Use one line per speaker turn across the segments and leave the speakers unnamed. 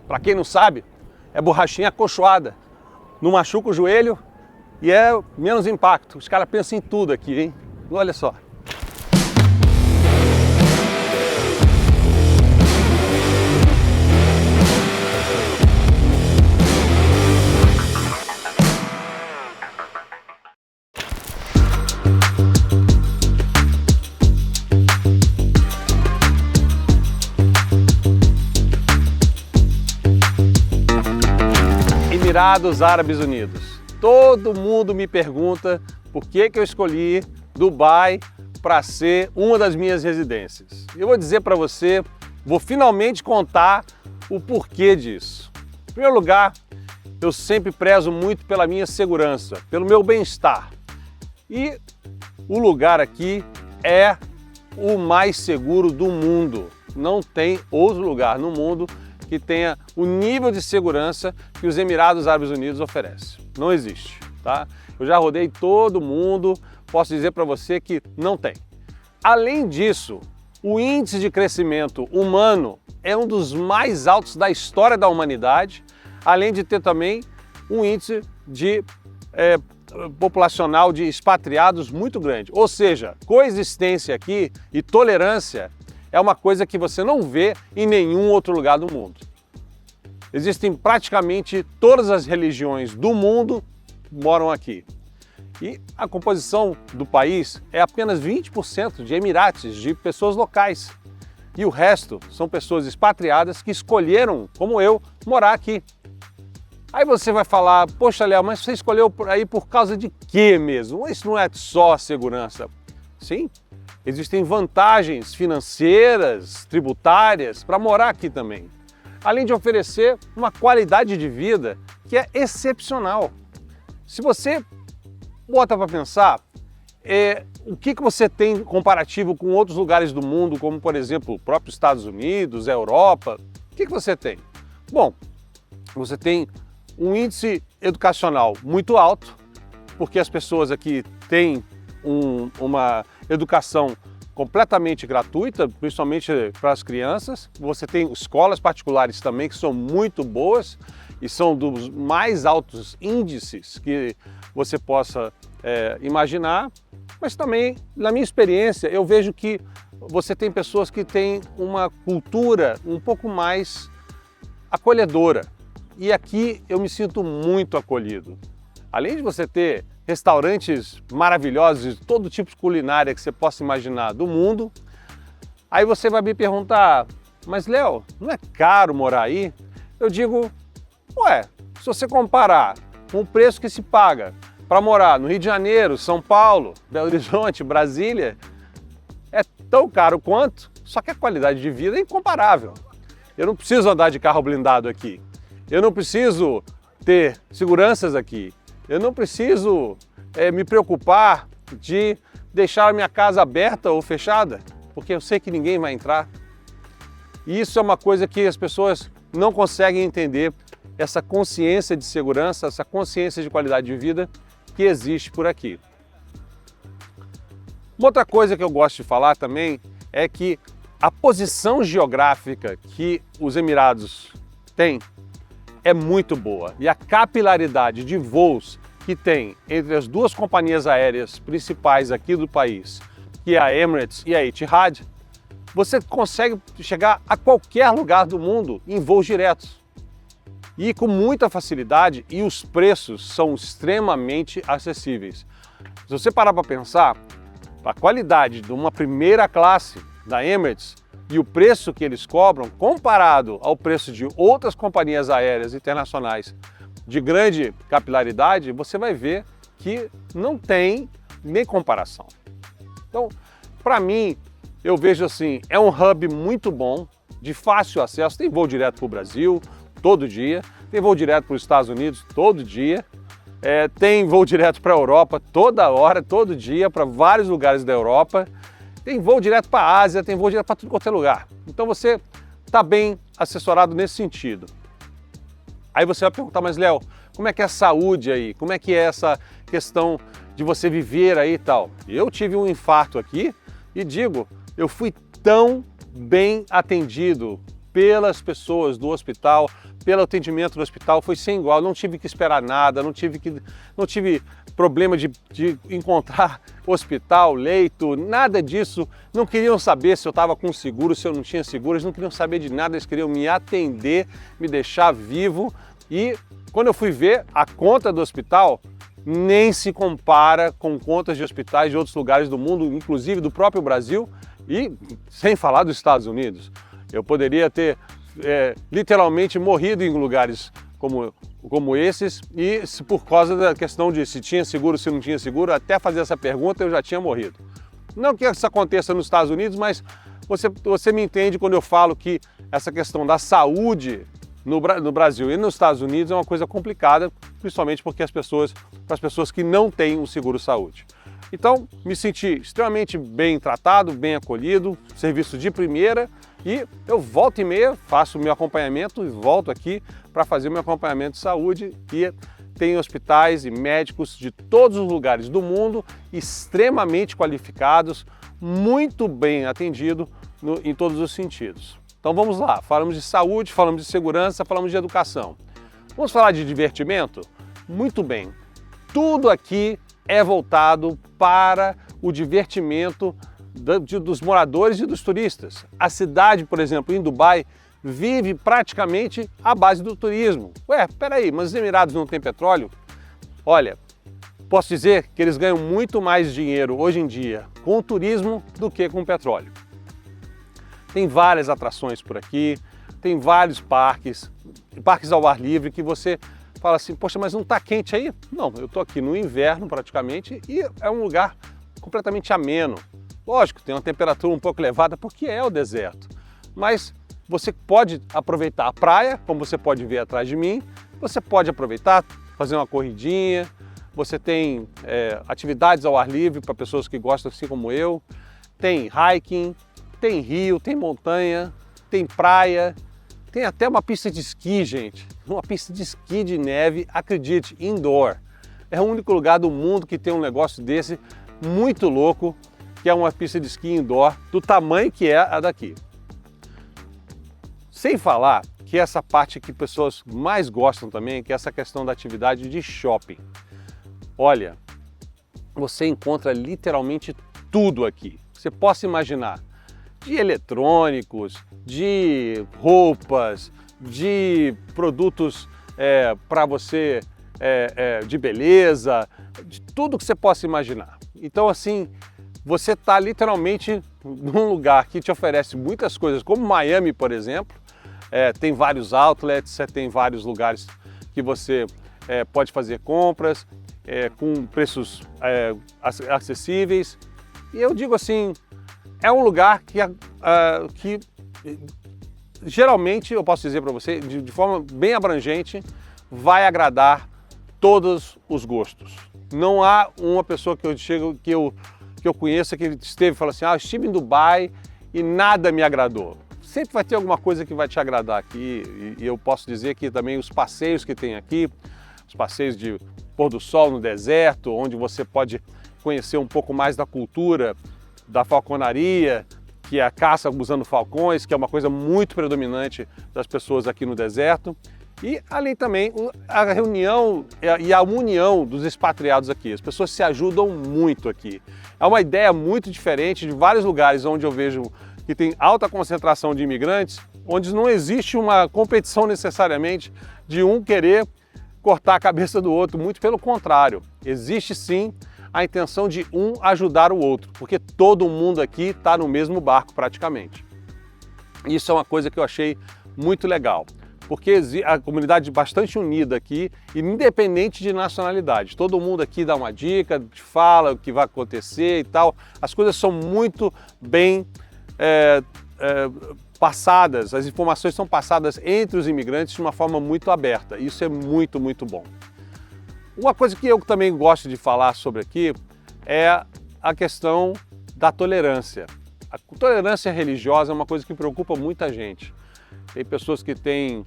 Para quem não sabe, é borrachinha acolchoada. Não machuca o joelho e é menos impacto. Os caras pensam em tudo aqui, hein? Olha só. Emirados Árabes Unidos. Todo mundo me pergunta por que eu escolhi Dubai para ser uma das minhas residências. Eu vou dizer para você, vou finalmente contar o porquê disso. Em primeiro lugar, eu sempre prezo muito pela minha segurança, pelo meu bem-estar. E o lugar aqui é o mais seguro do mundo. Não tem outro lugar no mundo que tenha o nível de segurança que os Emirados Árabes Unidos oferecem. Não existe, tá? Eu já rodei todo mundo, posso dizer para você que não tem. Além disso, o índice de crescimento humano é um dos mais altos da história da humanidade, além de ter também um índice de populacional de expatriados muito grande. Ou seja, coexistência aqui e tolerância é uma coisa que você não vê em nenhum outro lugar do mundo. Existem praticamente todas as religiões do mundo moram aqui. E a composição do país é apenas 20% de emirates, de pessoas locais. E o resto são pessoas expatriadas que escolheram, como eu, morar aqui. Aí você vai falar, poxa, Léo, mas você escolheu aí por causa de quê mesmo? Isso não é só segurança. Sim, existem vantagens financeiras, tributárias para morar aqui também. Além de oferecer uma qualidade de vida que é excepcional. Se você bota para pensar, o que você tem comparativo com outros lugares do mundo, como por exemplo, o próprio Estados Unidos, a Europa, o que você tem? Bom, você tem um índice educacional muito alto, porque as pessoas aqui têm uma educação completamente gratuita, principalmente para as crianças. Você tem escolas particulares também que são muito boas e são dos mais altos índices que você possa imaginar, mas também, na minha experiência, eu vejo que você tem pessoas que têm uma cultura um pouco mais acolhedora. E aqui eu me sinto muito acolhido. Além de você ter restaurantes maravilhosos de todo tipo de culinária que você possa imaginar do mundo, aí você vai me perguntar, mas Léo, não é caro morar aí? Eu digo, ué, se você comparar com o preço que se paga para morar no Rio de Janeiro, São Paulo, Belo Horizonte, Brasília, é tão caro quanto, só que a qualidade de vida é incomparável. Eu não preciso andar de carro blindado aqui, eu não preciso ter seguranças aqui, eu não preciso me preocupar de deixar a minha casa aberta ou fechada, porque eu sei que ninguém vai entrar. E isso é uma coisa que as pessoas não conseguem entender, essa consciência de segurança, essa consciência de qualidade de vida que existe por aqui. Uma outra coisa que eu gosto de falar também é que a posição geográfica que os Emirados têm é muito boa e a capilaridade de voos que tem entre as duas companhias aéreas principais aqui do país, que é a Emirates e a Etihad, você consegue chegar a qualquer lugar do mundo em voos diretos e com muita facilidade, e os preços são extremamente acessíveis. Se você parar para pensar, a qualidade de uma primeira classe da Emirates e o preço que eles cobram comparado ao preço de outras companhias aéreas internacionais de grande capilaridade, você vai ver que não tem nem comparação. Então, para mim, eu vejo assim, é um hub muito bom, de fácil acesso, tem voo direto para o Brasil todo dia, tem voo direto para os Estados Unidos todo dia, tem voo direto para a Europa toda hora, todo dia, para vários lugares da Europa, tem voo direto para a Ásia, tem voo direto para tudo quanto é lugar. Então você está bem assessorado nesse sentido. Aí você vai perguntar, mas Léo, como é que é a saúde aí? Como é que é essa questão de você viver aí e tal? Eu tive um infarto aqui e digo, eu fui tão bem atendido pelas pessoas do hospital, pelo atendimento do hospital, foi sem igual. Não tive que esperar nada, não tive problema de encontrar hospital, leito, nada disso. Não queriam saber se eu estava com seguro, se eu não tinha seguro, eles não queriam saber de nada, eles queriam me atender, me deixar vivo. E quando eu fui ver a conta do hospital, nem se compara com contas de hospitais de outros lugares do mundo, inclusive do próprio Brasil, e sem falar dos Estados Unidos. Eu poderia ter literalmente morrido em lugares como esses, e por causa da questão de se tinha seguro, se não tinha seguro, até fazer essa pergunta eu já tinha morrido. Não que isso aconteça nos Estados Unidos, mas você me entende quando eu falo que essa questão da saúde no Brasil e nos Estados Unidos é uma coisa complicada, principalmente porque para as pessoas que não têm um seguro-saúde. Então, me senti extremamente bem tratado, bem acolhido, serviço de primeira, e eu volta e meia faço o meu acompanhamento e volto aqui para fazer o meu acompanhamento de saúde, e tem hospitais e médicos de todos os lugares do mundo, extremamente qualificados, muito bem atendido em todos os sentidos. Então vamos lá, falamos de saúde, falamos de segurança, falamos de educação. Vamos falar de divertimento? Muito bem, tudo aqui é voltado para o divertimento dos moradores e dos turistas. A cidade, por exemplo, em Dubai, vive praticamente à base do turismo. Ué, peraí, mas os Emirados não têm petróleo? Olha, posso dizer que eles ganham muito mais dinheiro hoje em dia com o turismo do que com o petróleo. Tem várias atrações por aqui, tem vários parques ao ar livre que você fala assim, poxa, mas não está quente aí? Não, eu estou aqui no inverno praticamente e é um lugar completamente ameno. Lógico, tem uma temperatura um pouco elevada porque é o deserto, mas você pode aproveitar a praia, como você pode ver atrás de mim, você pode aproveitar, fazer uma corridinha, você tem atividades ao ar livre para pessoas que gostam assim como eu, tem hiking, tem rio, tem montanha, tem praia, tem até uma pista de esqui, gente. Uma pista de esqui de neve, acredite, indoor. É o único lugar do mundo que tem um negócio desse muito louco, que é uma pista de esqui indoor do tamanho que é a daqui. Sem falar que essa parte que pessoas mais gostam também, que é essa questão da atividade de shopping. Olha, você encontra literalmente tudo aqui. Você possa imaginar. De eletrônicos, de roupas, de produtos para você de beleza, de tudo que você possa imaginar. Então assim, você está literalmente num lugar que te oferece muitas coisas, como Miami, por exemplo, tem vários outlets, tem vários lugares que você pode fazer compras com preços acessíveis. E eu digo assim, é um lugar que geralmente, eu posso dizer para você, de forma bem abrangente, vai agradar todos os gostos. Não há uma pessoa que eu conheça que esteve e fala assim, estive em Dubai e nada me agradou. Sempre vai ter alguma coisa que vai te agradar aqui, e eu posso dizer que também os passeios que tem aqui, os passeios de pôr do sol no deserto, onde você pode conhecer um pouco mais da cultura da falconaria, que é a caça usando falcões, que é uma coisa muito predominante das pessoas aqui no deserto. E além também a reunião e a união dos expatriados aqui. As pessoas se ajudam muito aqui. É uma ideia muito diferente de vários lugares onde eu vejo que tem alta concentração de imigrantes, onde não existe uma competição necessariamente de um querer cortar a cabeça do outro, muito pelo contrário. Existe sim a intenção de um ajudar o outro, porque todo mundo aqui está no mesmo barco praticamente. Isso é uma coisa que eu achei muito legal, porque a comunidade é bastante unida aqui, independente de nacionalidade. Todo mundo aqui dá uma dica, te fala o que vai acontecer e tal. As coisas são muito bem passadas, as informações são passadas entre os imigrantes de uma forma muito aberta. Isso é muito, muito bom. Uma coisa que eu também gosto de falar sobre aqui é a questão da tolerância. A tolerância religiosa é uma coisa que preocupa muita gente. Tem pessoas que têm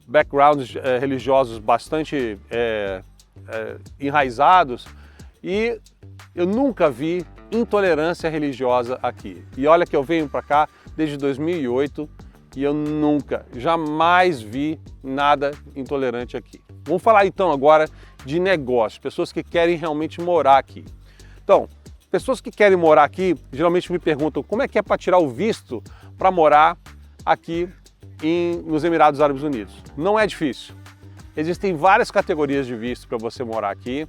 backgrounds religiosos bastante enraizados e eu nunca vi intolerância religiosa aqui. E olha que eu venho para cá desde 2008 e eu nunca, jamais vi nada intolerante aqui. Vamos falar então agora de negócio, pessoas que querem realmente morar aqui. Então, pessoas que querem morar aqui geralmente me perguntam como é que é para tirar o visto para morar aqui nos Emirados Árabes Unidos. Não é difícil. Existem várias categorias de visto para você morar aqui.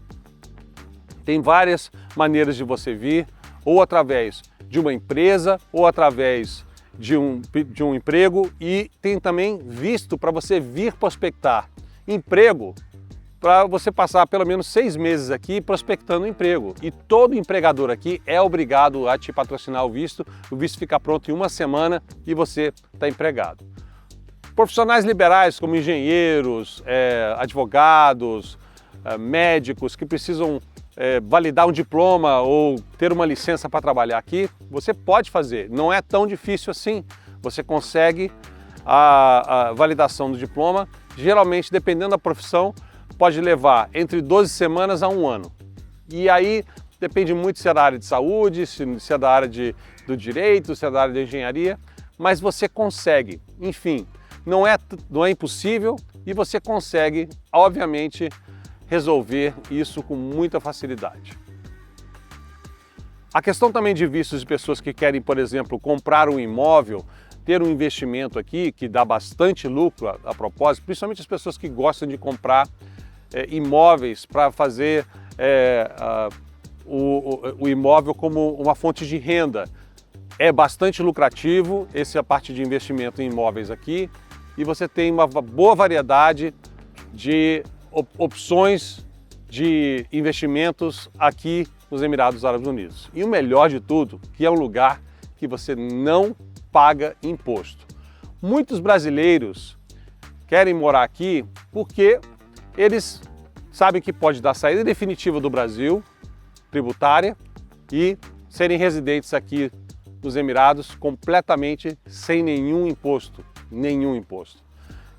Tem várias maneiras de você vir, ou através de uma empresa, ou através de um emprego, e tem também visto para você vir prospectar emprego, para você passar pelo menos 6 meses aqui prospectando emprego. E todo empregador aqui é obrigado a te patrocinar o visto fica pronto em 1 semana e você está empregado. Profissionais liberais como engenheiros, advogados, médicos que precisam validar um diploma ou ter uma licença para trabalhar aqui, você pode fazer, não é tão difícil assim. Você consegue a validação do diploma, geralmente, dependendo da profissão, pode levar entre 12 semanas a 1 ano. E aí depende muito se é da área de saúde, se é da área do direito, se é da área de engenharia, mas você consegue. Enfim, não é impossível e você consegue, obviamente, resolver isso com muita facilidade. A questão também de vistos de pessoas que querem, por exemplo, comprar um imóvel, ter um investimento aqui que dá bastante lucro a propósito, principalmente as pessoas que gostam de comprar imóveis para fazer o imóvel como uma fonte de renda. É bastante lucrativo essa parte de investimento em imóveis aqui e você tem uma boa variedade de opções de investimentos aqui nos Emirados Árabes Unidos. E o melhor de tudo, que é um lugar que você não paga imposto. Muitos brasileiros querem morar aqui porque eles sabem que pode dar saída definitiva do Brasil, tributária, e serem residentes aqui nos Emirados completamente sem nenhum imposto.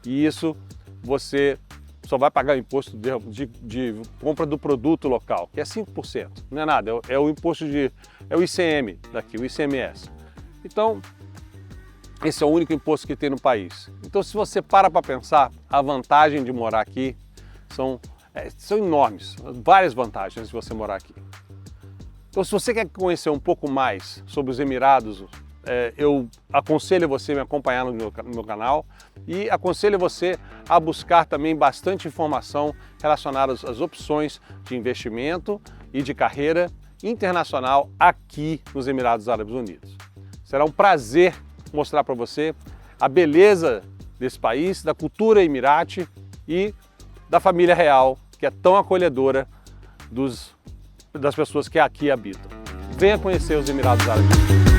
E isso você só vai pagar o imposto de compra do produto local, que é 5%. Não é nada, é o imposto é o ICM daqui, o ICMS. Então, esse é o único imposto que tem no país. Então, se você para pensar, a vantagem de morar aqui são enormes, várias vantagens de você morar aqui. Então, se você quer conhecer um pouco mais sobre os Emirados, eu aconselho você a me acompanhar no meu canal e aconselho você a buscar também bastante informação relacionada às opções de investimento e de carreira internacional aqui nos Emirados Árabes Unidos. Será um prazer mostrar para você a beleza desse país, da cultura emirate e da família real, que é tão acolhedora das pessoas que aqui habitam. Venha conhecer os Emirados Árabes Unidos.